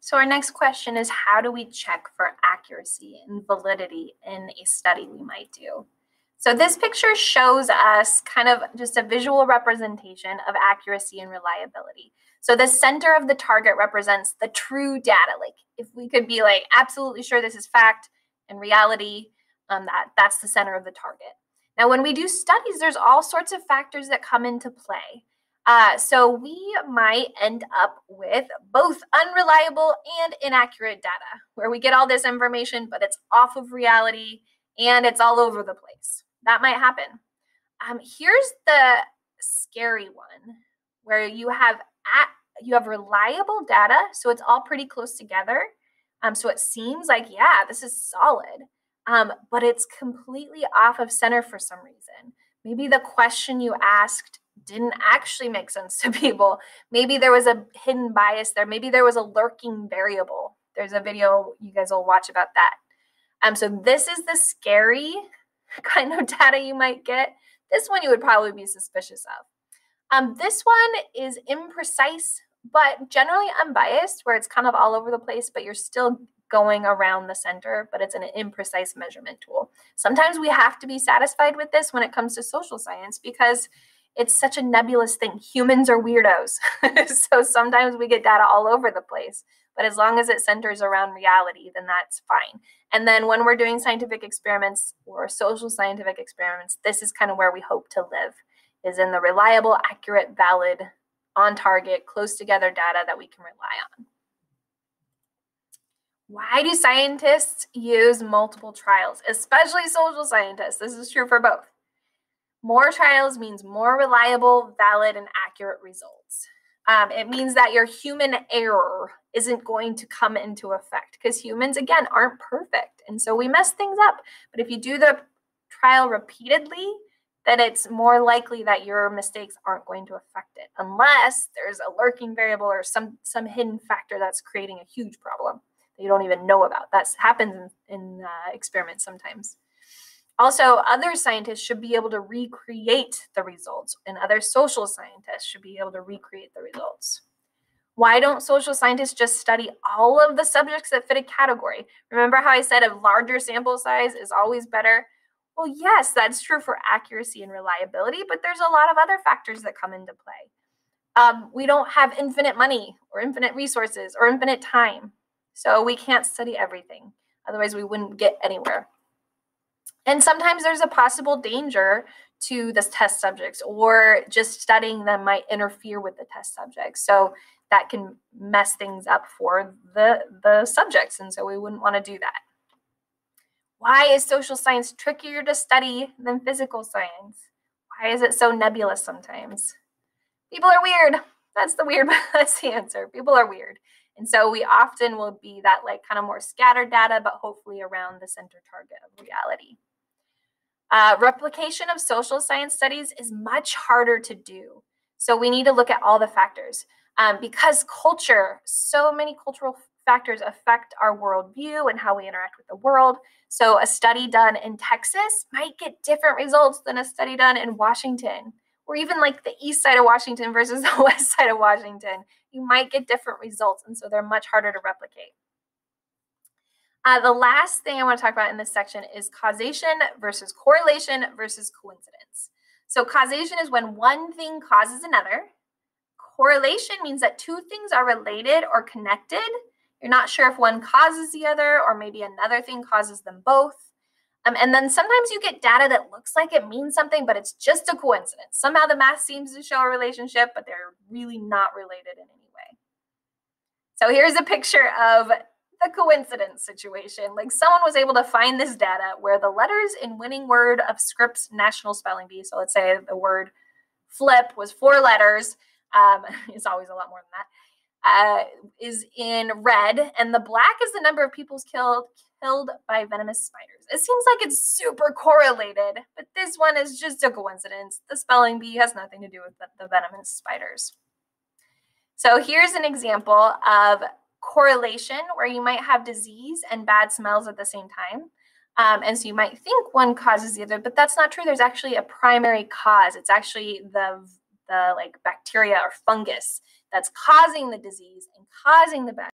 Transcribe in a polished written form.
So our next question is, how do we check for accuracy and validity in a study we might do? So this picture shows us kind of just a visual representation of accuracy and reliability. So the center of the target represents the true data. Like if we could be like absolutely sure this is fact and reality, that's the center of the target. Now, when we do studies, there's all sorts of factors that come into play. So we might end up with both unreliable and inaccurate data, where we get all this information, but it's off of reality and it's all over the place. That might happen. Here's the scary one, where you have reliable data, so it's all pretty close together. So it seems like, yeah, this is solid, but it's completely off of center for some reason. Maybe the question you asked didn't actually make sense to people. Maybe there was a hidden bias there. Maybe there was a lurking variable. There's a video you guys will watch about that. So this is the scary kind of data you might get. This one you would probably be suspicious of. This one is imprecise, but generally unbiased, where it's kind of all over the place, but you're still going around the center, but it's an imprecise measurement tool. Sometimes we have to be satisfied with this when it comes to social science because it's such a nebulous thing. Humans are weirdos. So sometimes we get data all over the place, but as long as it centers around reality, then that's fine. And then when we're doing scientific experiments or social scientific experiments, this is kind of where we hope to live, is in the reliable, accurate, valid, on target, close together data that we can rely on. Why do scientists use multiple trials, especially social scientists? This is true for both. More trials means more reliable, valid, and accurate results. It means that your human error isn't going to come into effect because humans, again, aren't perfect. And so we mess things up. But if you do the trial repeatedly, then it's more likely that your mistakes aren't going to affect it, unless there's a lurking variable or some hidden factor that's creating a huge problem that you don't even know about. That happens in experiments sometimes. Also, other scientists should be able to recreate the results, and other social scientists should be able to recreate the results. Why don't social scientists just study all of the subjects that fit a category? Remember how I said a larger sample size is always better? Well, yes, that's true for accuracy and reliability, but there's a lot of other factors that come into play. We don't have infinite money or infinite resources or infinite time, so we can't study everything. Otherwise, we wouldn't get anywhere. And sometimes there's a possible danger to the test subjects, or just studying them might interfere with the test subjects. So that can mess things up for the subjects, and so we wouldn't want to do that. Why is social science trickier to study than physical science? Why is it so nebulous sometimes? People are weird. That's the answer. People are weird. And so we often will be that like kind of more scattered data, but hopefully around the center target of reality. Replication of social science studies is much harder to do. So we need to look at all the factors. Because culture, so many cultural factors affect our worldview and how we interact with the world. So a study done in Texas might get different results than a study done in Washington, or even like the east side of Washington versus the west side of Washington. You might get different results, and so they're much harder to replicate. The last thing I want to talk about in this section is causation versus correlation versus coincidence. So causation is when one thing causes another. Correlation means that two things are related or connected. You're not sure if one causes the other, or maybe another thing causes them both. And then sometimes you get data that looks like it means something, but it's just a coincidence. Somehow the math seems to show a relationship, but they're really not related in any way. So here's a picture of the coincidence situation. Like someone was able to find this data where the letters in winning word of Scripps National Spelling Bee, so let's say the word flip was 4 letters, it's always a lot more than that, is in red, and the black is the number of people killed by venomous spiders. It seems like it's super correlated, but this one is just a coincidence. The spelling bee has nothing to do with the venomous spiders. So here's an example of correlation where you might have disease and bad smells at the same time. And so you might think one causes the other, but that's not true. There's actually a primary cause. It's actually the like bacteria or fungus that's causing the disease and causing the bad